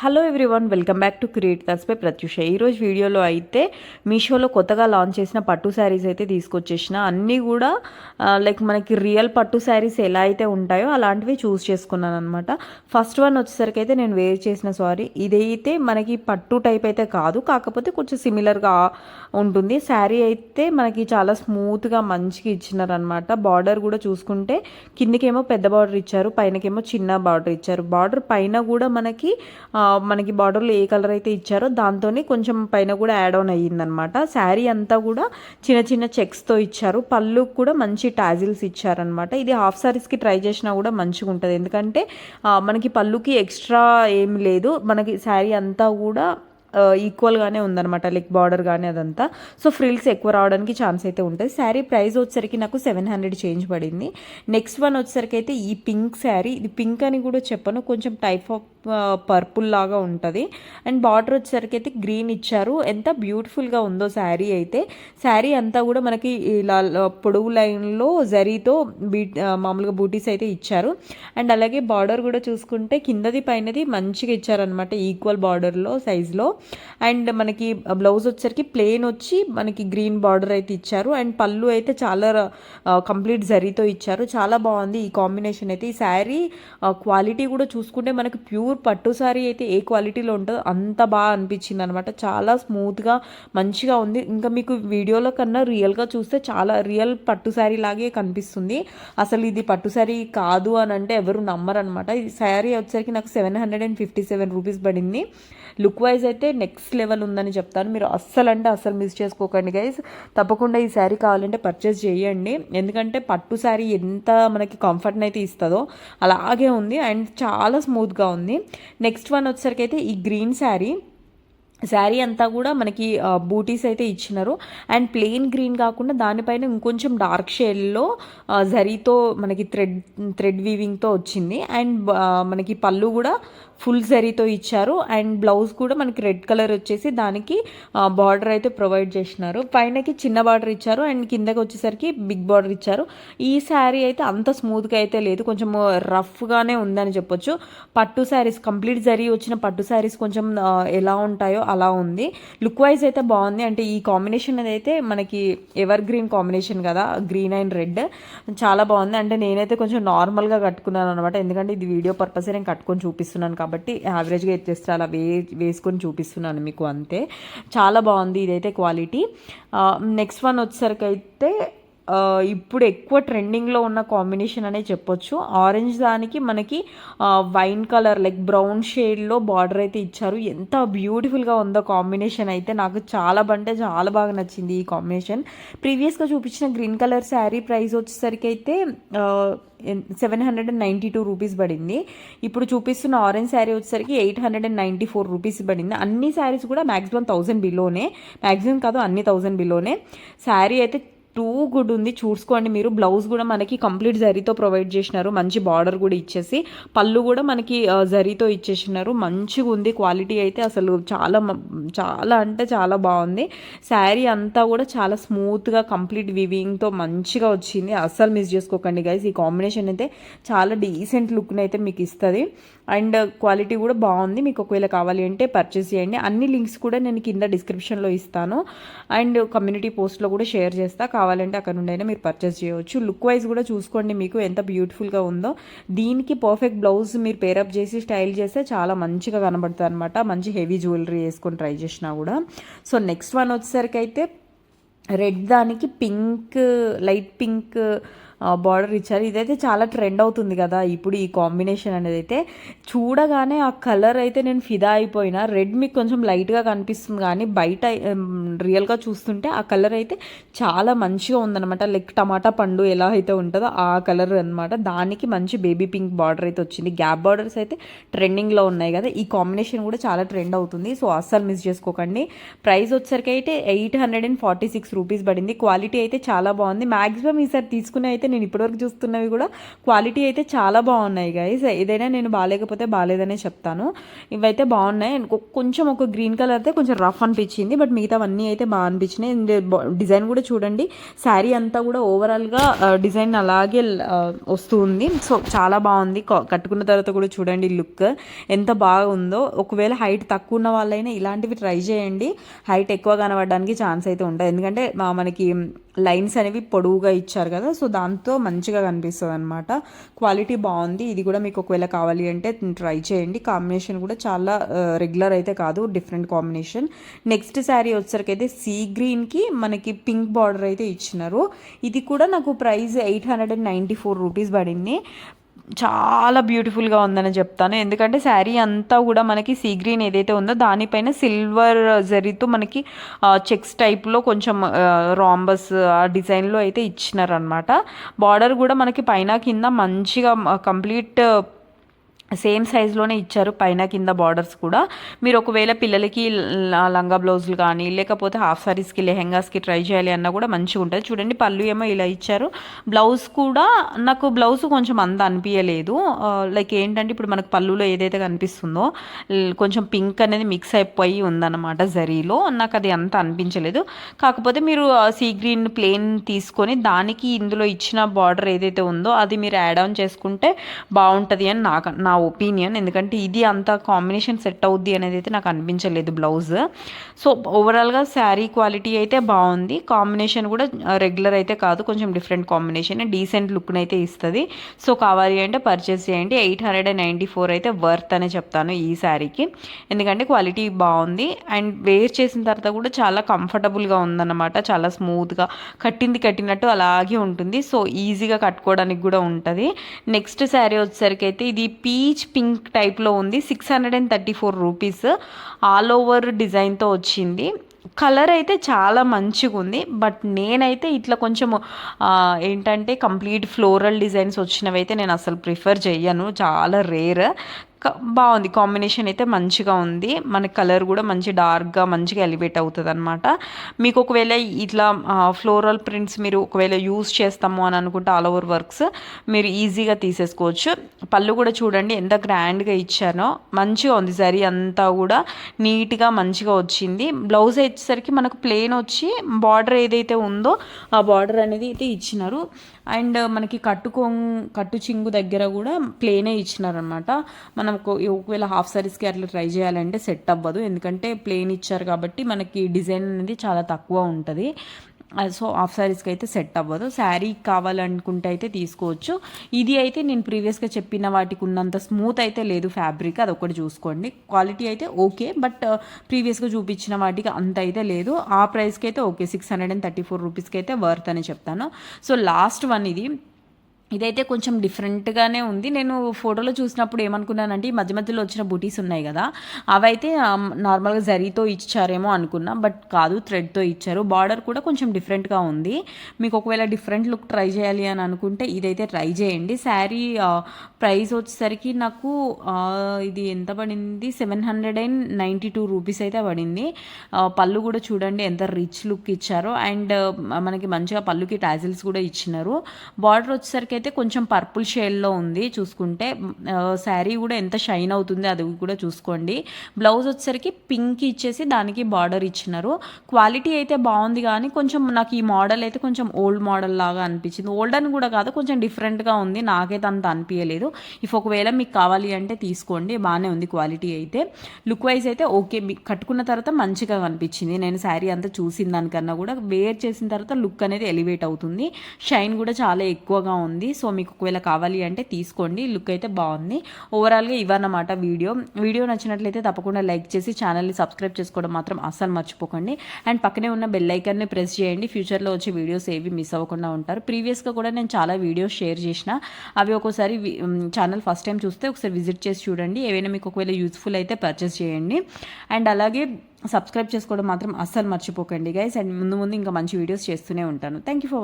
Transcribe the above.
Hello everyone, welcome back to create thoughts by Pratyusha. ఈరోజు వీడియోలో అయితే మీషోలో కొత్తగా లాంచ్ చేసిన పట్టు శారీస్ అయితే తీసుకొచ్చేసిన. అన్నీ కూడా లైక్ మనకి రియల్ పట్టు శారీస్ ఎలా అయితే ఉంటాయో అలాంటివి చూస్ చేసుకున్నాను అనమాట. ఫస్ట్ వన్ వచ్చేసరికి అయితే నేను వేర్ చేసిన సారీ ఇదైతే మనకి పట్టు టైప్ అయితే కాదు, కాకపోతే కొంచెం సిమిలర్గా ఉంటుంది. శారీ అయితే మనకి చాలా స్మూత్గా మంచిగా ఇచ్చినారనమాట. బార్డర్ కూడా చూసుకుంటే కిందికేమో పెద్ద బార్డర్ ఇచ్చారు, పైనకేమో చిన్న బార్డర్ ఇచ్చారు. బార్డర్ పైన కూడా మనకి బార్డర్లో ఏ కలర్ అయితే ఇచ్చారో దాంతో కొంచెం పైన కూడా యాడ్ ఆన్ అయ్యిందనమాట. శారీ అంతా కూడా చిన్న చిన్న చెక్స్తో ఇచ్చారు. పళ్ళు కూడా మంచి టాజిల్స్ ఇచ్చారనమాట. ఇది హాఫ్ శారీస్కి ట్రై చేసినా కూడా మంచిగా ఉంటుంది, ఎందుకంటే మనకి పళ్ళుకి ఎక్స్ట్రా ఏం లేదు. మనకి శారీ అంతా కూడా ఈక్వల్గానే ఉందన్నమాట, లైక్ బార్డర్ కానీ అదంతా. సో ఫ్రిల్స్ ఎక్కువ రావడానికి ఛాన్స్ అయితే ఉంటుంది. శారీ ప్రైస్ వచ్చేసరికి నాకు 700 చేంజ్ పడింది. నెక్స్ట్ వన్ వచ్చేసరికి అయితే ఈ పింక్ శారీ. ఇది పింక్ అని కూడా చెప్పను, కొంచెం టైప్ ఆఫ్ పర్పుల్ లాగా ఉంటుంది. అండ్ బార్డర్ వచ్చేసరికి అయితే గ్రీన్ ఇచ్చారు. ఎంత బ్యూటిఫుల్గా ఉందో శారీ అయితే. శారీ అంతా కూడా మనకి ఇలా పొడవు లైన్లో జరీతో మామూలుగా బూటీస్ అయితే ఇచ్చారు. అండ్ అలాగే బార్డర్ కూడా చూసుకుంటే కిందది పైనది మంచిగా ఇచ్చారనమాట, ఈక్వల్ బార్డర్లో సైజులో. అండ్ మనకి బ్లౌజ్ వచ్చేసరికి ప్లెయిన్ వచ్చి మనకి గ్రీన్ బార్డర్ అయితే ఇచ్చారు. అండ్ పళ్ళు అయితే చాలా కంప్లీట్ జరీతో ఇచ్చారు. చాలా బాగుంది ఈ కాంబినేషన్ అయితే. ఈ శారీ క్వాలిటీ కూడా చూసుకుంటే మనకి ప్యూర్ పట్టు శారీ అయితే ఏ క్వాలిటీలో ఉంటుందో అంత బాగా అనిపించింది అనమాట. చాలా స్మూత్గా మంచిగా ఉంది. ఇంకా మీకు వీడియోలో కన్నా రియల్గా చూస్తే చాలా రియల్ పట్టు శారీ లాగే కనిపిస్తుంది. అసలు ఇది పట్టు శారీ కాదు అని అంటే ఎవరు నమ్మరనమాట. ఈ శారీ వచ్చేసరికి నాకు 757 రూపీస్ పడింది. లుక్ వైజ్ అయితే నెక్స్ట్ లెవెల్ ఉందని చెప్తాను. మీరు అస్సలు మిస్ చేసుకోకండి గైస్. తప్పకుండా ఈ శారీ కావాలంటే పర్చేస్ చేయండి, ఎందుకంటే పట్టు శారీ ఎంత మనకి కంఫర్ట్ని అయితే ఇస్తుందో అలాగే ఉంది. అండ్ చాలా స్మూత్గా ఉంది. నెక్స్ట్ వన్ వచ్చేసరికి అయితే ఈ గ్రీన్ శారీ అంతా కూడా మనకి బూటీస్ అయితే ఇచ్చినారు. అండ్ ప్లెయిన్ గ్రీన్ కాకుండా దానిపైన ఇంకొంచెం డార్క్ షేడ్లో జరీతో మనకి థ్రెడ్ వీవింగ్తో వచ్చింది. అండ్ మనకి పళ్ళు కూడా ఫుల్ జరీతో ఇచ్చారు. అండ్ బ్లౌజ్ కూడా మనకి రెడ్ కలర్ వచ్చేసి దానికి బార్డర్ అయితే ప్రొవైడ్ చేసినారు. పైనకి చిన్న బార్డర్ ఇచ్చారు అండ్ కిందకి వచ్చేసరికి బిగ్ బార్డర్ ఇచ్చారు. ఈ శారీ అయితే అంత స్మూత్గా అయితే లేదు, కొంచెం రఫ్గానే ఉందని చెప్పొచ్చు. పట్టు శారీస్ కంప్లీట్ జరీ వచ్చిన పట్టు శారీస్ కొంచెం ఎలా ఉంటాయో అలా ఉంది. లుక్ వైజ్ అయితే బాగుంది. అంటే ఈ కాంబినేషన్ అయితే మనకి ఎవర్ గ్రీన్ కాంబినేషన్ కదా, గ్రీన్ అండ్ రెడ్, చాలా బాగుంది. అంటే నేనైతే కొంచెం నార్మల్గా కట్టుకున్నాను అనమాట, ఎందుకంటే ఇది వీడియో పర్పస్ నేను కట్టుకొని చూపిస్తున్నాను కాబట్టి యావరేజ్గా ఎత్తేస్తే అలా వేసుకొని చూపిస్తున్నాను మీకు, అంతే. చాలా బాగుంది ఇదైతే క్వాలిటీ. నెక్స్ట్ వన్ వచ్చేసరికి అయితే ఇప్పుడు ఎక్కువ ట్రెండింగ్లో ఉన్న కాంబినేషన్ అనే చెప్పొచ్చు. ఆరెంజ్ దానికి మనకి వైన్ కలర్ లైక్ బ్రౌన్ షేడ్లో బార్డర్ అయితే ఇచ్చారు. ఎంత బ్యూటిఫుల్గా ఉందో కాంబినేషన్ అయితే. నాకు చాలా బాగా నచ్చింది ఈ కాంబినేషన్. ప్రీవియస్గా చూపించిన గ్రీన్ కలర్ శారీ ప్రైస్ వచ్చేసరికి అయితే 792 రూపీస్ పడింది. ఇప్పుడు చూపిస్తున్న ఆరెంజ్ శారీ వచ్చేసరికి 894 రూపీస్ పడింది. అన్ని శారీస్ కూడా మ్యాక్సిమం 1000 బిలోనే, మ్యాక్సిమం కాదు అన్ని 1000 బిలోనే. శారీ అయితే టూ గుడ్ ఉంది, చూసుకోండి మీరు. బ్లౌజ్ కూడా మనకి కంప్లీట్ జరీతో ప్రొవైడ్ చేసినారు, మంచి బార్డర్ కూడా ఇచ్చేసి. పళ్ళు కూడా మనకి జరీతో ఇచ్చేసినారు. మంచిగా ఉంది క్వాలిటీ అయితే. అసలు చాలా అంటే చాలా బాగుంది. శారీ అంతా కూడా చాలా స్మూత్గా కంప్లీట్ వివింగ్తో మంచిగా వచ్చింది. అస్సలు మిస్ చేసుకోకండి గైస్. ఈ కాంబినేషన్ అయితే చాలా డీసెంట్ లుక్ని అయితే మీకు ఇస్తుంది. అండ్ క్వాలిటీ కూడా బాగుంది. మీకు ఒకవేళ కావాలి అంటే పర్చేస్ చేయండి. అన్ని లింక్స్ కూడా నేను కింద డిస్క్రిప్షన్లో ఇస్తాను అండ్ కమ్యూనిటీ పోస్ట్లో కూడా షేర్ చేస్తా, కావాలంటే అక్కడ నుండి అయినా మీరు పర్చేస్ చేయవచ్చు. లుక్ వైజ్ కూడా చూసుకోండి మీకు ఎంత బ్యూటిఫుల్గా ఉందో. దీనికి పర్ఫెక్ట్ బ్లౌజ్ మీరు పేరప్ చేసి స్టైల్ చేస్తే చాలా మంచిగా కనబడుతుంది అనమాట, మంచి హెవీ జ్యువెలరీ వేసుకొని ట్రై చేసినా కూడా. సో నెక్స్ట్ వన్ వచ్చేసరికి అయితే రెడ్ దానికి పింక్, లైట్ పింక్ బార్డర్ ఇచ్చారు. ఇదైతే చాలా ట్రెండ్ అవుతుంది కదా ఇప్పుడు ఈ కాంబినేషన్ అనేది. అయితే చూడగానే ఆ కలర్ అయితే నేను ఫిదా అయిపోయినా. రెడ్ మీకు కొంచెం లైట్గా కనిపిస్తుంది కానీ బయట రియల్గా చూస్తుంటే ఆ కలర్ అయితే చాలా మంచిగా ఉందన్నమాట. లైక్ టమాటా పండు ఎలా అయితే ఉంటుందో ఆ కలర్ అనమాట. దానికి మంచి బేబీ పింక్ బార్డర్ అయితే వచ్చింది. గ్యాప్ బార్డర్స్ అయితే ట్రెండింగ్లో ఉన్నాయి కదా, ఈ కాంబినేషన్ కూడా చాలా ట్రెండ్ అవుతుంది. సో అస్సలు మిస్ చేసుకోకండి. ప్రైస్ వచ్చేసరికి అయితే 846 రూపీస్ పడింది. క్వాలిటీ అయితే చాలా బాగుంది. మ్యాక్సిమం ఈసారి తీసుకునే అయితే నేను ఇప్పటివరకు చూస్తున్నవి కూడా క్వాలిటీ అయితే చాలా బాగున్నాయి గైస్. ఏదైనా నేను బాగాలేకపోతే బాగాలేదనే చెప్తాను. ఇవైతే బాగున్నాయి. కొంచెం ఒక గ్రీన్ కలర్ అయితే కొంచెం రఫ్ అనిపించింది, బట్ మిగతావన్నీ అయితే బాగా అనిపించినాయి. డిజైన్ కూడా చూడండి, శారీ అంతా కూడా ఓవరాల్గా డిజైన్ అలాగే వస్తుంది. సో చాలా బాగుంది. కట్టుకున్న తర్వాత కూడా చూడండి లుక్ ఎంత బాగుందో. ఒకవేళ హైట్ తక్కువ ఉన్న వాళ్ళైనా ఇలాంటివి ట్రై చేయండి. హైట్ ఎక్కువ కనబడడానికి ఛాన్స్ అయితే ఉంటుంది, ఎందుకంటే మనకి లైన్స్ అనేవి పొడవుగా ఇచ్చారు కదా, సో దాంతో మంచిగా కనిపిస్తుంది అనమాట. క్వాలిటీ బాగుంది. ఇది కూడా మీకు ఒకవేళ కావాలి అంటే ట్రై చేయండి. కాంబినేషన్ కూడా చాలా రెగ్యులర్ అయితే కాదు, డిఫరెంట్ కాంబినేషన్. నెక్స్ట్ శారీ వచ్చేసరికి అయితే సీ గ్రీన్కి మనకి పింక్ బార్డర్ అయితే ఇచ్చినారు. ఇది కూడా నాకు ప్రైస్ 894 రూపీస్ పడింది. చాలా బ్యూటిఫుల్గా ఉందని చెప్తాను, ఎందుకంటే శారీ అంతా కూడా మనకి సీ గ్రీన్ ఏదైతే ఉందో దానిపైన సిల్వర్ జరీతో మనకి చెక్స్ టైప్లో కొంచెం రాంబస్ ఆ డిజైన్లో అయితే ఇచ్చినారనమాట. బార్డర్ కూడా మనకి పైన కింద మంచిగా కంప్లీట్ సేమ్ సైజులోనే ఇచ్చారు, పైన కింద బార్డర్స్ కూడా. మీరు ఒకవేళ పిల్లలకి లంగా బ్లౌజులు కానీ లేకపోతే హాఫ్ సారీస్కి లెహెంగాస్కి ట్రై చేయాలి అన్నా కూడా మంచిగా ఉంటుంది. చూడండి పళ్ళు ఏమో ఇలా ఇచ్చారు. బ్లౌజ్ కూడా నాకు బ్లౌజ్ కొంచెం అంత అనిపించలేదు. లైక్ ఏంటంటే ఇప్పుడు మనకు పళ్ళులో ఏదైతే కనిపిస్తుందో కొంచెం పింక్ అనేది మిక్స్ అయిపోయి ఉందన్నమాట జరీలో, నాకు అది అంత అనిపించలేదు. కాకపోతే మీరు సీ గ్రీన్ ప్లేన్ తీసుకొని దానికి ఇందులో ఇచ్చిన బార్డర్ ఏదైతే ఉందో అది మీరు యాడ్ ఆన్ చేసుకుంటే బాగుంటుంది అని నా ఒపీనియన్, ఎందుకంటే ఇది అంత కాంబినేషన్ సెట్ అవుద్ది అనేది అయితే నాకు అనిపించలేదు బ్లౌజ్. సో ఓవరాల్గా శారీ క్వాలిటీ అయితే బాగుంది. కాంబినేషన్ కూడా రెగ్యులర్ అయితే కాదు, కొంచెం డిఫరెంట్ కాంబినేషన్, డీసెంట్ లుక్ని అయితే ఇస్తుంది. సో కావాలి అంటే పర్చేస్ చేయండి. 894 అయితే వర్త్ అనే చెప్తాను ఈ శారీకి, ఎందుకంటే క్వాలిటీ బాగుంది అండ్ వేర్ చేసిన తర్వాత కూడా చాలా కంఫర్టబుల్గా ఉందన్నమాట. చాలా స్మూత్గా కట్టినట్టు అలాగే ఉంటుంది. సో ఈజీగా కట్టుకోవడానికి కూడా ఉంటుంది. నెక్స్ట్ శారీ వచ్చేసరికి అయితే ఇది పీచ్ పింక్ టైప్లో ఉంది. 634 రూపీస్ ఆల్ ఓవర్ డిజైన్తో వచ్చింది. కలర్ అయితే చాలా మంచిగా ఉంది, బట్ నేనైతే ఇట్లా కొంచెం ఏంటంటే కంప్లీట్ ఫ్లోరల్ డిజైన్స్ వచ్చినవి అయితే నేను అసలు ప్రిఫర్ చెయ్యను, చాలా రేర్. బాగుంది, కాంబినేషన్ అయితే మంచిగా ఉంది. మన కలర్ కూడా మంచి డార్క్గా మంచిగా ఎలివేట్ అవుతుంది అనమాట. మీకు ఒకవేళ ఇట్లా ఫ్లోరల్ ప్రింట్స్ మీరు ఒకవేళ యూజ్ చేస్తాము అని అనుకుంటే ఆల్ ఓవర్ వర్క్స్ మీరు ఈజీగా తీసేసుకోవచ్చు. పళ్ళు కూడా చూడండి ఎంత గ్రాండ్గా ఇచ్చానో, మంచిగా ఉంది. జరీ అంతా కూడా నీట్గా మంచిగా వచ్చింది. బ్లౌజ్ వచ్చేసరికి మనకు ప్లెయిన్ వచ్చి బార్డర్ ఏదైతే ఉందో ఆ బార్డర్ అనేది అయితే ఇచ్చినారు. అండ్ మనకి కట్టు చింగు దగ్గర కూడా ప్లేనే ఇచ్చినారనమాట. మనం ఒకవేళ హాఫ్ సారీస్కి అట్లా ట్రై చేయాలంటే సెట్ అవ్వదు, ఎందుకంటే ప్లేన్ ఇచ్చారు కాబట్టి మనకి డిజైన్ అనేది చాలా తక్కువ ఉంటుంది. సో హాఫ్ సారీస్కి అయితే సెట్ అవ్వదు. శారీ కావాలనుకుంటే అయితే తీసుకోవచ్చు. ఇది అయితే నేను ప్రీవియస్గా చెప్పిన వాటికి ఉన్నంత స్మూత్ అయితే లేదు ఫ్యాబ్రిక్, అదొకటి చూసుకోండి. క్వాలిటీ అయితే ఓకే, బట్ ప్రీవియస్గా చూపించిన వాటికి అంత అయితే లేదు. ఆ ప్రైస్కి అయితే ఓకే, 634 రూపీస్కి అయితే వర్త్ అని చెప్తాను. సో లాస్ట్ వన్ ఇదైతే కొంచెం డిఫరెంట్గానే ఉంది. నేను ఫోటోలో చూసినప్పుడు ఏమనుకున్నానంటే ఈ మధ్యలో వచ్చిన బూటీస్ ఉన్నాయి కదా, అవైతే నార్మల్గా జరీతో ఇచ్చారేమో అనుకున్నా, బట్ కాదు, థ్రెడ్తో ఇచ్చారు. బార్డర్ కూడా కొంచెం డిఫరెంట్గా ఉంది. మీకు ఒకవేళ డిఫరెంట్ లుక్ ట్రై చేయాలి అని అనుకుంటే ఇదైతే ట్రై చేయండి. శారీ ప్రైస్ వచ్చేసరికి నాకు ఇది ఎంత పడింది, 792 రూపీస్ అయితే పడింది. పళ్ళు కూడా చూడండి ఎంత రిచ్ లుక్ ఇచ్చారో, అండ్ మనకి మంచిగా పళ్ళుకి టాజిల్స్ కూడా ఇచ్చినారు. బార్డర్ వచ్చేసరికి అయితే కొంచెం పర్పుల్ షేడ్లో ఉంది. చూసుకుంటే శారీ కూడా ఎంత షైన్ అవుతుంది అది కూడా చూసుకోండి. బ్లౌజ్ వచ్చేసరికి పింక్ ఇచ్చేసి దానికి బార్డర్ ఇచ్చినారు. క్వాలిటీ అయితే బాగుంది, కానీ కొంచెం నాకు ఈ మోడల్ అయితే కొంచెం ఓల్డ్ మోడల్ లాగా అనిపించింది. ఓల్డ్ అని కూడా కాదు, కొంచెం డిఫరెంట్గా ఉంది, నాకైతే అంత అనిపించలేదు. ఒకవేళ మీకు కావాలి అంటే తీసుకోండి, బాగానే ఉంది క్వాలిటీ అయితే. లుక్ వైజ్ అయితే ఓకే, కట్టుకున్న తర్వాత మంచిగా కనిపించింది. నేను శారీ అంతా చూసిన దానికన్నా కూడా వేర్ చేసిన తర్వాత లుక్ అనేది ఎలివేట్ అవుతుంది. షైన్ కూడా చాలా ఎక్కువగా ఉంది. సో మీకు ఒకవేళ కావాలి అంటే తీసుకోండి, లుక్ అయితే బాగుంది. ఓవరాల్గా ఇవన్నమాట వీడియో నచ్చినట్లయితే తప్పకుండా లైక్ చేసి ఛానల్ని సబ్స్క్రైబ్ చేసుకోవడం మాత్రం అస్సలు మర్చిపోకండి. అండ్ పక్కనే ఉన్న బెల్ ఐకాన్ని ప్రెస్ చేయండి, ఫ్యూచర్లో వచ్చే వీడియోస్ ఏవి మిస్ అవ్వకుండా ఉంటారు. ప్రీవియస్గా కూడా నేను చాలా వీడియోస్ షేర్ చేసిన, అవి ఒక్కోసారి ఛానల్ ఫస్ట్ టైం చూస్తే ఒకసారి విజిట్ చేసి చూడండి. ఏవైనా మీకు ఒకవేళ యూస్ఫుల్ అయితే పర్చేస్ చేయండి. అండ్ అలాగే సబ్స్క్రైబ్ చేసుకోవడం మాత్రం అస్సలు మర్చిపోకండి గైస్. అండ్ ముందు ఇంకా మంచి వీడియోస్ చేస్తూనే ఉంటాను. Thank you for